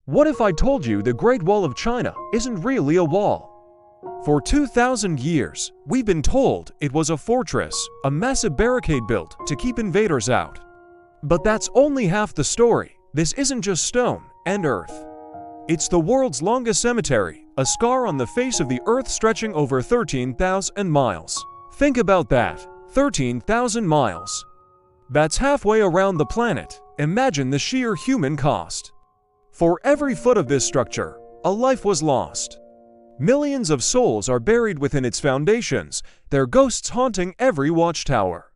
What if I told you the Great Wall of China isn't really a wall? For 2,000 years, we've been told it was a fortress, a massive barricade built to keep invaders out. But that's only half the story. This isn't just stone and earth. It's the world's longest cemetery, a scar on the face of the earth stretching over 13,000 miles. Think about that, 13,000 miles. That's halfway around the planet. Imagine the sheer human cost. For every foot of this structure, a life was lost. Millions of souls are buried within its foundations, their ghosts haunting every watchtower.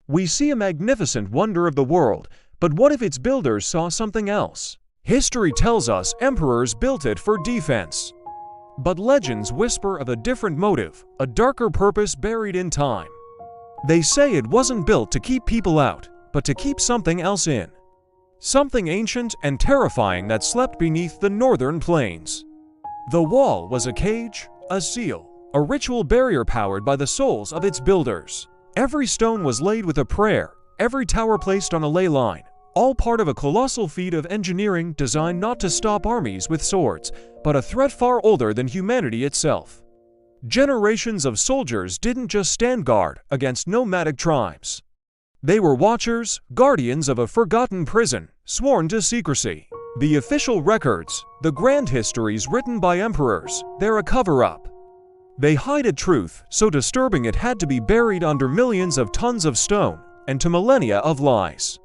We see a magnificent wonder of the world, but what if its builders saw something else? History tells us emperors built it for defense. But legends whisper of a different motive, a darker purpose buried in time. They say it wasn't built to keep people out, but to keep something else in. Something ancient and terrifying that slept beneath the northern plains. The wall was a cage, a seal, a ritual barrier powered by the souls of its builders. Every stone was laid with a prayer, every tower placed on a ley line, all part of a colossal feat of engineering designed not to stop armies with swords, but a threat far older than humanity itself. Generations of soldiers didn't just stand guard against nomadic tribes. They were watchers, guardians of a forgotten prison, sworn to secrecy. The official records, the grand histories written by emperors, they're a cover-up. They hide a truth so disturbing it had to be buried under millions of tons of stone and to millennia of lies.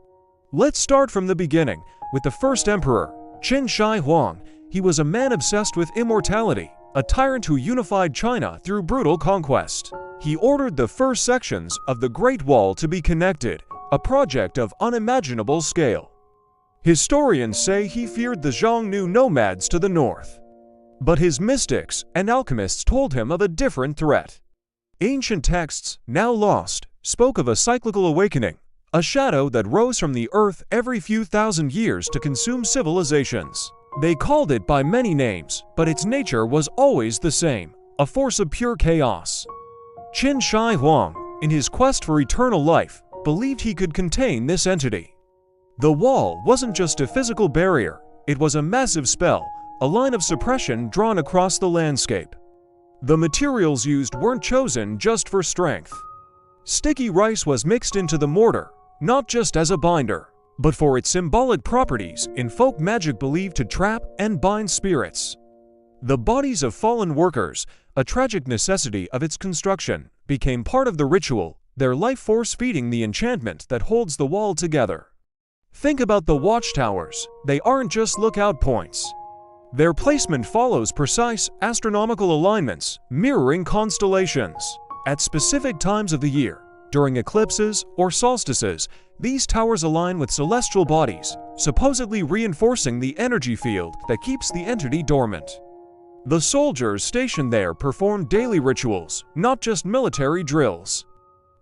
Let's start from the beginning, with the first emperor, Qin Shi Huang. He was a man obsessed with immortality, a tyrant who unified China through brutal conquest. He ordered the first sections of the Great Wall to be connected, a project of unimaginable scale. Historians say he feared the Xiongnu nomads to the north. But his mystics and alchemists told him of a different threat. Ancient texts, now lost, spoke of a cyclical awakening, a shadow that rose from the earth every few thousand years to consume civilizations. They called it by many names, but its nature was always the same, a force of pure chaos. Qin Shi Huang, in his quest for eternal life, believed he could contain this entity. The wall wasn't just a physical barrier, it was a massive spell, a line of suppression drawn across the landscape. The materials used weren't chosen just for strength. Sticky rice was mixed into the mortar, not just as a binder, but for its symbolic properties in folk magic believed to trap and bind spirits. The bodies of fallen workers, a tragic necessity of its construction, became part of the ritual, their life force feeding the enchantment that holds the wall together. Think about the watchtowers. They aren't just lookout points. Their placement follows precise astronomical alignments, mirroring constellations. At specific times of the year, during eclipses or solstices, these towers align with celestial bodies, supposedly reinforcing the energy field that keeps the entity dormant. The soldiers stationed there performed daily rituals, not just military drills.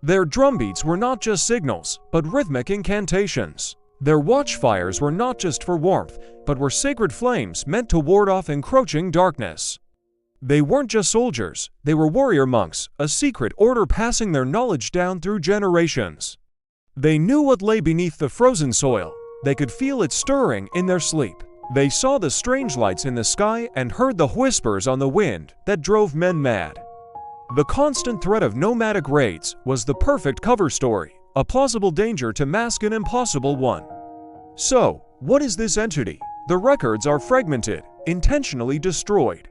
Their drumbeats were not just signals, but rhythmic incantations. Their watchfires were not just for warmth, but were sacred flames meant to ward off encroaching darkness. They weren't just soldiers, they were warrior monks, a secret order passing their knowledge down through generations. They knew what lay beneath the frozen soil. They could feel it stirring in their sleep. They saw the strange lights in the sky and heard the whispers on the wind that drove men mad. The constant threat of nomadic raids was the perfect cover story, a plausible danger to mask an impossible one. So, what is this entity? The records are fragmented, intentionally destroyed.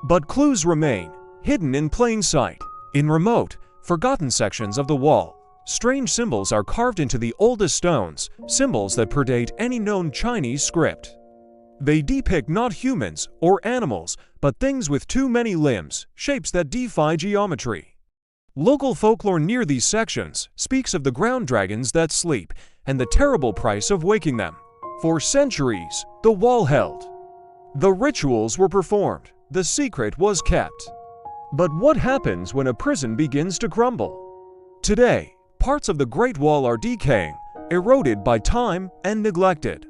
But clues remain, hidden in plain sight. In remote, forgotten sections of the wall, strange symbols are carved into the oldest stones, symbols that predate any known Chinese script. They depict not humans or animals, but things with too many limbs, shapes that defy geometry. Local folklore near these sections speaks of the ground dragons that sleep and the terrible price of waking them. For centuries, the wall held. The rituals were performed, the secret was kept. But what happens when a prison begins to crumble? Today, parts of the Great Wall are decaying, eroded by time and neglected.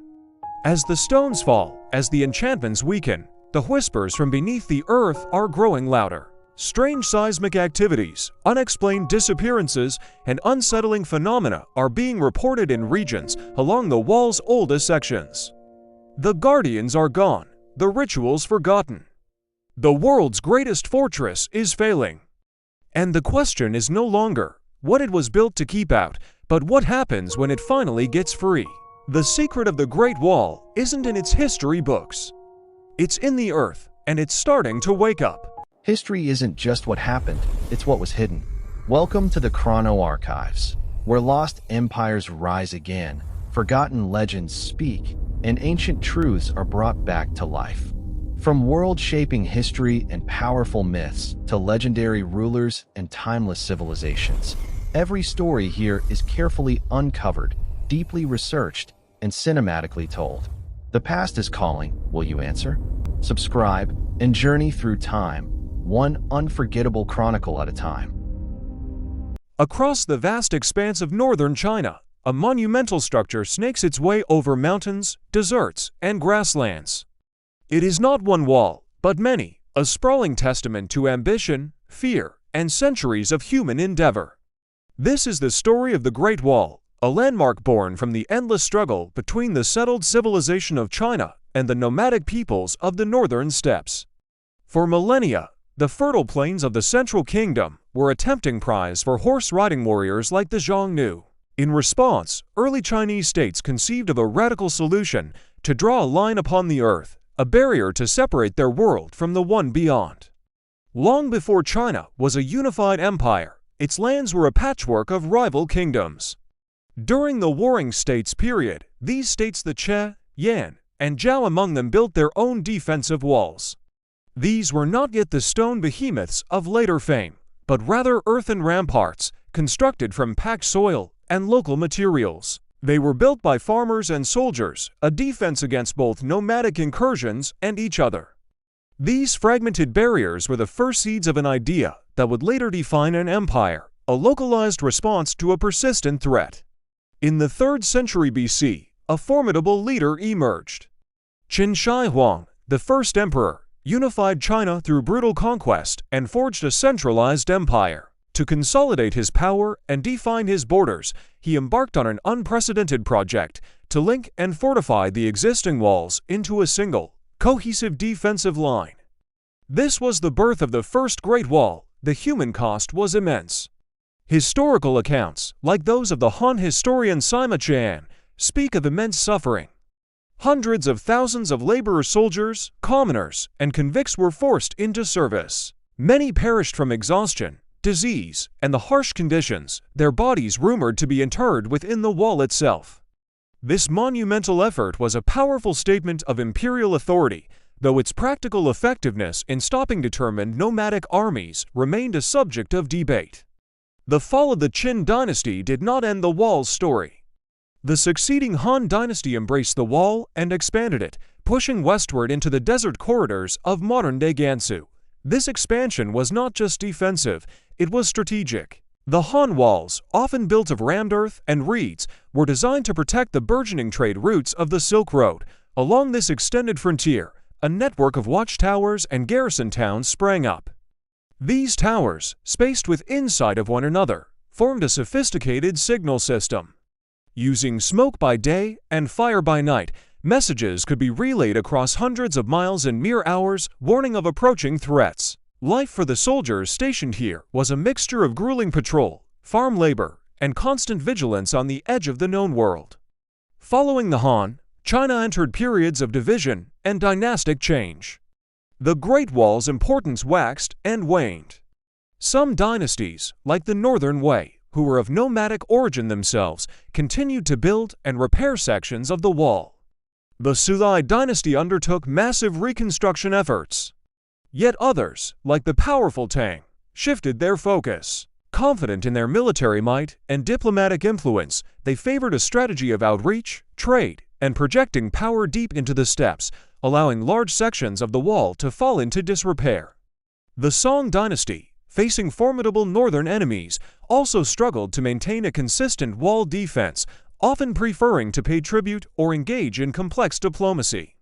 As the stones fall, as the enchantments weaken, the whispers from beneath the earth are growing louder. Strange seismic activities, unexplained disappearances, and unsettling phenomena are being reported in regions along the wall's oldest sections. The guardians are gone, the rituals forgotten. The world's greatest fortress is failing. And the question is no longer what it was built to keep out, but what happens when it finally gets free. The secret of the Great Wall isn't in its history books. It's in the earth, and it's starting to wake up. History isn't just what happened, it's what was hidden. Welcome to the Chrono Archives, where lost empires rise again, forgotten legends speak, and ancient truths are brought back to life. From world-shaping history and powerful myths to legendary rulers and timeless civilizations, every story here is carefully uncovered, deeply researched, and cinematically told. The past is calling, will you answer? Subscribe and journey through time, one unforgettable chronicle at a time. Across the vast expanse of northern China, a monumental structure snakes its way over mountains, deserts, and grasslands. It is not one wall, but many, a sprawling testament to ambition, fear, and centuries of human endeavor. This is the story of the Great Wall, a landmark born from the endless struggle between the settled civilization of China and the nomadic peoples of the northern steppes. For millennia, the fertile plains of the Central Kingdom were a tempting prize for horse-riding warriors like the Xiongnu. In response, early Chinese states conceived of a radical solution to draw a line upon the earth, a barrier to separate their world from the one beyond. Long before China was a unified empire, its lands were a patchwork of rival kingdoms. During the Warring States period, these states, the Che, Yan, and Zhao among them, built their own defensive walls. These were not yet the stone behemoths of later fame, but rather earthen ramparts, constructed from packed soil and local materials. They were built by farmers and soldiers, a defense against both nomadic incursions and each other. These fragmented barriers were the first seeds of an idea that would later define an empire, a localized response to a persistent threat. In the 3rd century BC, a formidable leader emerged. Qin Shi Huang, the first emperor, unified China through brutal conquest and forged a centralized empire. To consolidate his power and define his borders, he embarked on an unprecedented project to link and fortify the existing walls into a single, cohesive defensive line. This was the birth of the First Great Wall. The human cost was immense. Historical accounts, like those of the Han historian Sima Qian, speak of immense suffering. Hundreds of thousands of laborers, soldiers, commoners, and convicts were forced into service. Many perished from exhaustion, disease, and the harsh conditions, their bodies rumored to be interred within the wall itself. This monumental effort was a powerful statement of imperial authority, though its practical effectiveness in stopping determined nomadic armies remained a subject of debate. The fall of the Qin dynasty did not end the wall's story. The succeeding Han dynasty embraced the wall and expanded it, pushing westward into the desert corridors of modern-day Gansu. This expansion was not just defensive, it was strategic. The Han walls, often built of rammed earth and reeds, were designed to protect the burgeoning trade routes of the Silk Road. Along this extended frontier, a network of watchtowers and garrison towns sprang up. These towers, spaced within sight of one another, formed a sophisticated signal system. Using smoke by day and fire by night, messages could be relayed across hundreds of miles in mere hours, warning of approaching threats. Life for the soldiers stationed here was a mixture of grueling patrol, farm labor, and constant vigilance on the edge of the known world. Following the Han, China entered periods of division and dynastic change. The Great Wall's importance waxed and waned. Some dynasties, like the Northern Wei, who were of nomadic origin themselves, continued to build and repair sections of the wall. The Sui dynasty undertook massive reconstruction efforts. Yet others, like the powerful Tang, shifted their focus. Confident in their military might and diplomatic influence, they favored a strategy of outreach, trade, and projecting power deep into the steppes, allowing large sections of the wall to fall into disrepair. The Song dynasty, facing formidable northern enemies, also struggled to maintain a consistent wall defense, often preferring to pay tribute or engage in complex diplomacy.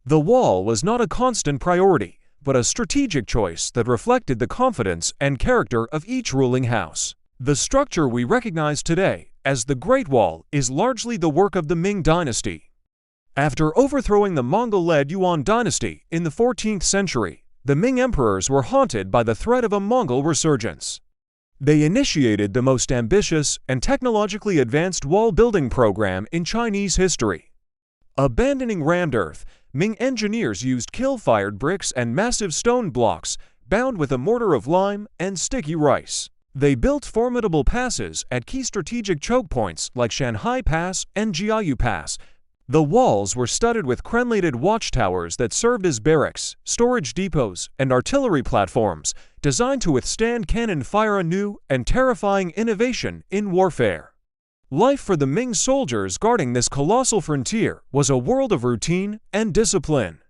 The wall was not a constant priority, but a strategic choice that reflected the confidence and character of each ruling house. The structure we recognize today as the Great Wall is largely the work of the Ming Dynasty. After overthrowing the Mongol-led Yuan dynasty in the 14th century, the Ming emperors were haunted by the threat of a Mongol resurgence. They initiated the most ambitious and technologically advanced wall-building program in Chinese history. Abandoning rammed earth, Ming engineers used kill-fired bricks and massive stone blocks bound with a mortar of lime and sticky rice. They built formidable passes at key strategic choke points like Shanhai Pass and Jiayu Pass. The walls were studded with crenellated watchtowers that served as barracks, storage depots, and artillery platforms, designed to withstand cannon fire, a new and terrifying innovation in warfare. Life for the Ming soldiers guarding this colossal frontier was a world of routine and discipline.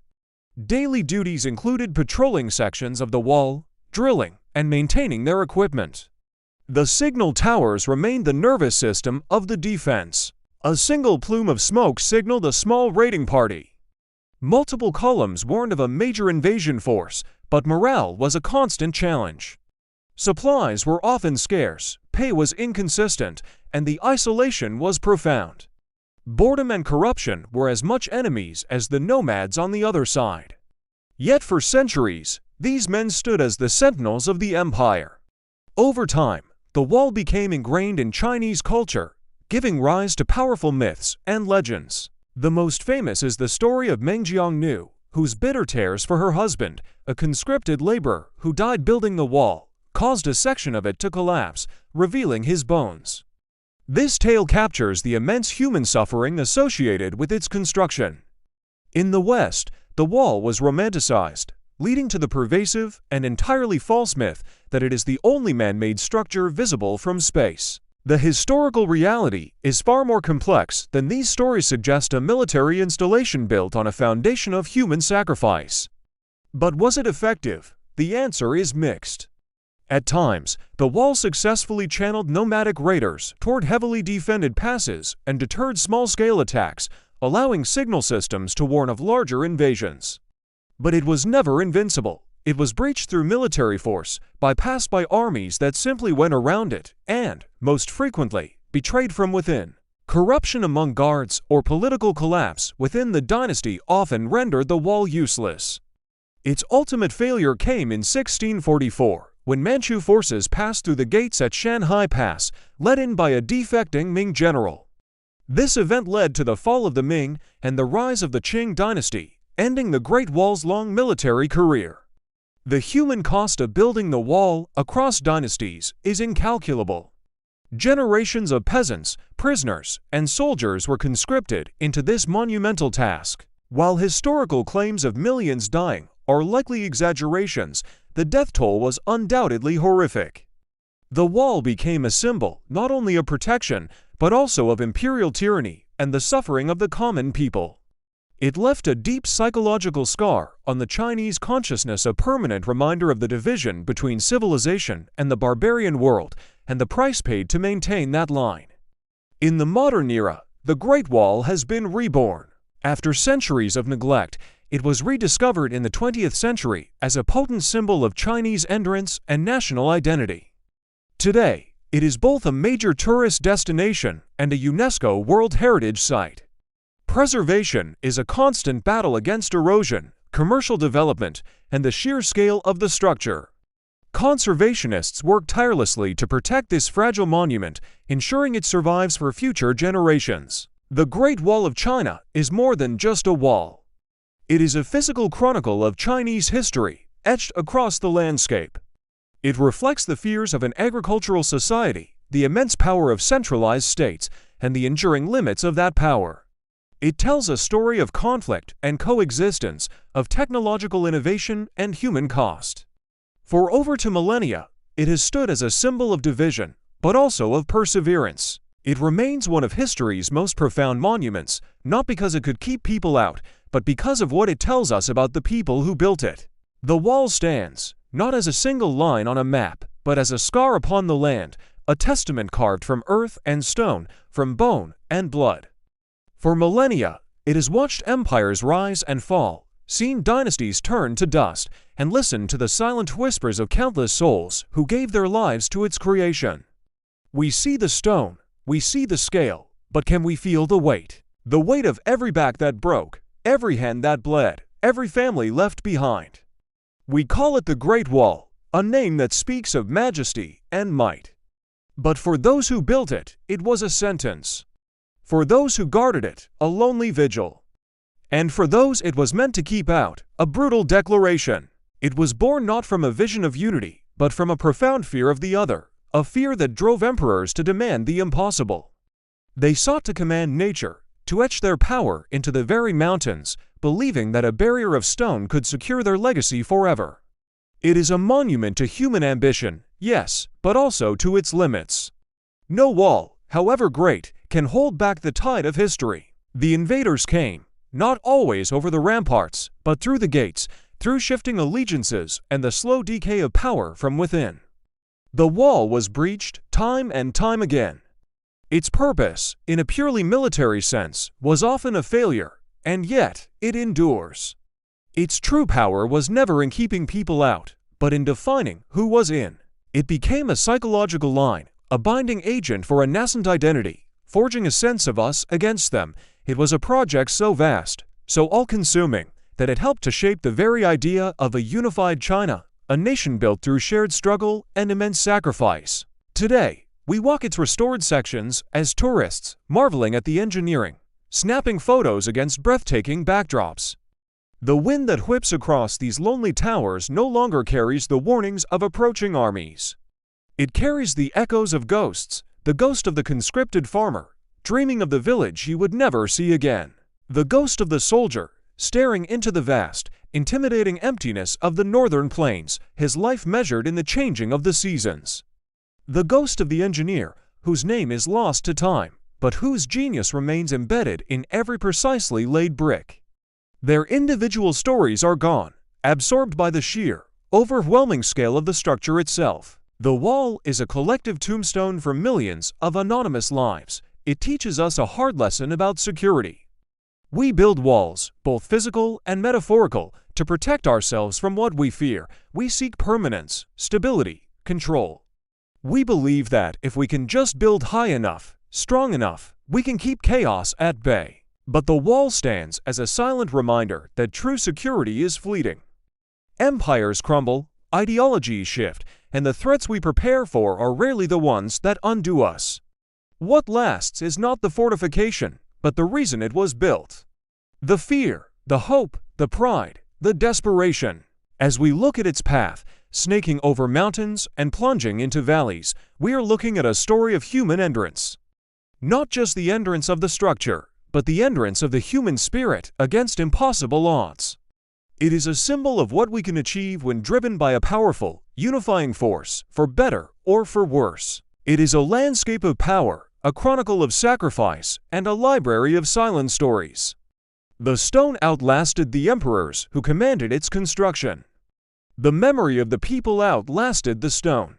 Daily duties included patrolling sections of the wall, drilling, and maintaining their equipment. The signal towers remained the nervous system of the defense. A single plume of smoke signaled a small raiding party. Multiple columns warned of a major invasion force, but morale was a constant challenge. Supplies were often scarce, pay was inconsistent, and the isolation was profound. Boredom and corruption were as much enemies as the nomads on the other side. Yet for centuries, these men stood as the sentinels of the empire. Over time, the wall became ingrained in Chinese culture, giving rise to powerful myths and legends. The most famous is the story of Meng Jiangnu, whose bitter tears for her husband, a conscripted laborer who died building the wall, caused a section of it to collapse, revealing his bones. This tale captures the immense human suffering associated with its construction. In the West, the wall was romanticized, leading to the pervasive and entirely false myth that it is the only man-made structure visible from space. The historical reality is far more complex than these stories suggest, a military installation built on a foundation of human sacrifice. But was it effective? The answer is mixed. At times, the wall successfully channeled nomadic raiders toward heavily defended passes and deterred small-scale attacks, allowing signal systems to warn of larger invasions. But it was never invincible. It was breached through military force, bypassed by armies that simply went around it, and, most frequently, betrayed from within. Corruption among guards or political collapse within the dynasty often rendered the wall useless. Its ultimate failure came in 1644, when Manchu forces passed through the gates at Shanhai Pass, led in by a defecting Ming general. This event led to the fall of the Ming and the rise of the Qing dynasty, ending the Great Wall's long military career. The human cost of building the wall across dynasties is incalculable. Generations of peasants, prisoners, and soldiers were conscripted into this monumental task. While historical claims of millions dying are likely exaggerations, the death toll was undoubtedly horrific. The wall became a symbol not only of protection, but also of imperial tyranny and the suffering of the common people. It left a deep psychological scar on the Chinese consciousness, a permanent reminder of the division between civilization and the barbarian world, and the price paid to maintain that line. In the modern era, the Great Wall has been reborn. After centuries of neglect, it was rediscovered in the 20th century as a potent symbol of Chinese endurance and national identity. Today, it is both a major tourist destination and a UNESCO World Heritage Site. Preservation is a constant battle against erosion, commercial development, and the sheer scale of the structure. Conservationists work tirelessly to protect this fragile monument, ensuring it survives for future generations. The Great Wall of China is more than just a wall. It is a physical chronicle of Chinese history, etched across the landscape. It reflects the fears of an agricultural society, the immense power of centralized states, and the enduring limits of that power. It tells a story of conflict and coexistence, of technological innovation and human cost. For over 2 millennia, it has stood as a symbol of division, but also of perseverance. It remains one of history's most profound monuments, not because it could keep people out, but because of what it tells us about the people who built it. The wall stands, not as a single line on a map, but as a scar upon the land, a testament carved from earth and stone, from bone and blood. For millennia, it has watched empires rise and fall, seen dynasties turn to dust, and listened to the silent whispers of countless souls who gave their lives to its creation. We see the stone, we see the scale, but can we feel the weight? The weight of every back that broke, every hand that bled, every family left behind. We call it the Great Wall, a name that speaks of majesty and might. But for those who built it, it was a sentence. For those who guarded it, a lonely vigil. And for those it was meant to keep out, a brutal declaration. It was born not from a vision of unity, but from a profound fear of the other, a fear that drove emperors to demand the impossible. They sought to command nature, to etch their power into the very mountains, believing that a barrier of stone could secure their legacy forever. It is a monument to human ambition, yes, but also to its limits. No wall, however great, can hold back the tide of history. The invaders came, not always over the ramparts, but through the gates, through shifting allegiances and the slow decay of power from within. The wall was breached time and time again. Its purpose, in a purely military sense, was often a failure, and yet it endures. Its true power was never in keeping people out, but in defining who was in. It became a psychological line, a binding agent for a nascent identity, forging a sense of us against them. It was a project so vast, so all-consuming, that it helped to shape the very idea of a unified China, a nation built through shared struggle and immense sacrifice. Today, we walk its restored sections as tourists, marveling at the engineering, snapping photos against breathtaking backdrops. The wind that whips across these lonely towers no longer carries the warnings of approaching armies. It carries the echoes of ghosts, the ghost of the conscripted farmer, dreaming of the village he would never see again. The ghost of the soldier, staring into the vast, intimidating emptiness of the northern plains, his life measured in the changing of the seasons. The ghost of the engineer, whose name is lost to time, but whose genius remains embedded in every precisely laid brick. Their individual stories are gone, absorbed by the sheer, overwhelming scale of the structure itself. The wall is a collective tombstone for millions of anonymous lives. It teaches us a hard lesson about security. We build walls, both physical and metaphorical, to protect ourselves from what we fear. We seek permanence, stability, control. We believe that if we can just build high enough, strong enough, we can keep chaos at bay. But the wall stands as a silent reminder that true security is fleeting. Empires crumble, ideologies shift, and the threats we prepare for are rarely the ones that undo us. What lasts is not the fortification, but the reason it was built. The fear, the hope, the pride, the desperation. As we look at its path, snaking over mountains and plunging into valleys, we are looking at a story of human endurance. Not just the endurance of the structure, but the endurance of the human spirit against impossible odds. It is a symbol of what we can achieve when driven by a powerful, unifying force, for better or for worse. It is a landscape of power, a chronicle of sacrifice, and a library of silent stories. The stone outlasted the emperors who commanded its construction. The memory of the people outlasted the stone.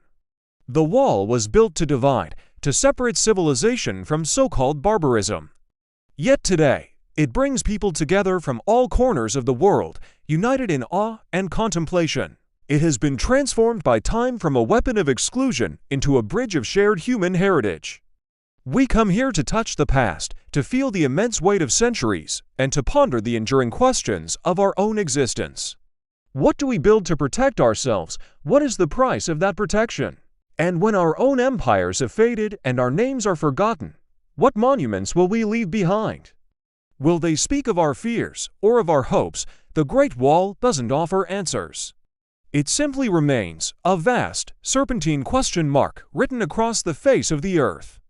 The wall was built to divide, to separate civilization from so-called barbarism. Yet today, it brings people together from all corners of the world, united in awe and contemplation. It has been transformed by time from a weapon of exclusion into a bridge of shared human heritage. We come here to touch the past, to feel the immense weight of centuries, and to ponder the enduring questions of our own existence. What do we build to protect ourselves? What is the price of that protection? And when our own empires have faded and our names are forgotten, what monuments will we leave behind? Will they speak of our fears or of our hopes? The Great Wall doesn't offer answers. It simply remains a vast, serpentine question mark written across the face of the earth.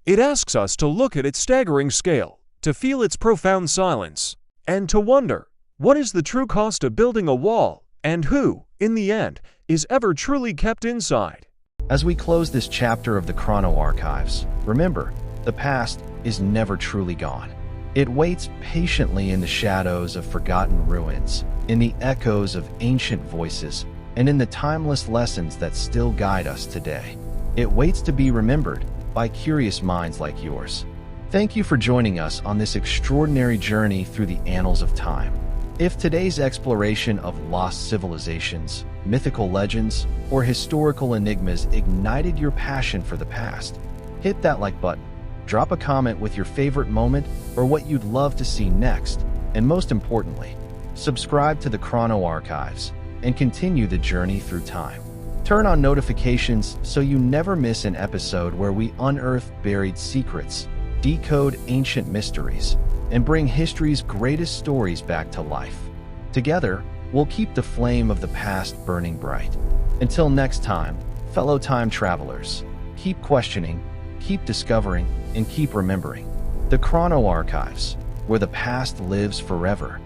It asks us to look at its staggering scale, to feel its profound silence, and to wonder, what is the true cost of building a wall, and who, in the end, is ever truly kept inside? As we close this chapter of the Chrono Archives, remember, the past is never truly gone. It waits patiently in the shadows of forgotten ruins, in the echoes of ancient voices, and in the timeless lessons that still guide us today. It waits to be remembered by curious minds like yours. Thank you for joining us on this extraordinary journey through the annals of time. If today's exploration of lost civilizations, mythical legends, or historical enigmas ignited your passion for the past, hit that like button, Drop a comment with your favorite moment or what you'd love to see next, and most importantly, subscribe to the Chrono Archives and continue the journey through time. Turn on notifications so you never miss an episode where we unearth buried secrets, decode ancient mysteries, and bring history's greatest stories back to life. Together, we'll keep the flame of the past burning bright. Until next time, fellow time travelers, keep questioning, keep discovering, and keep remembering. The Chrono Archives, where the past lives forever.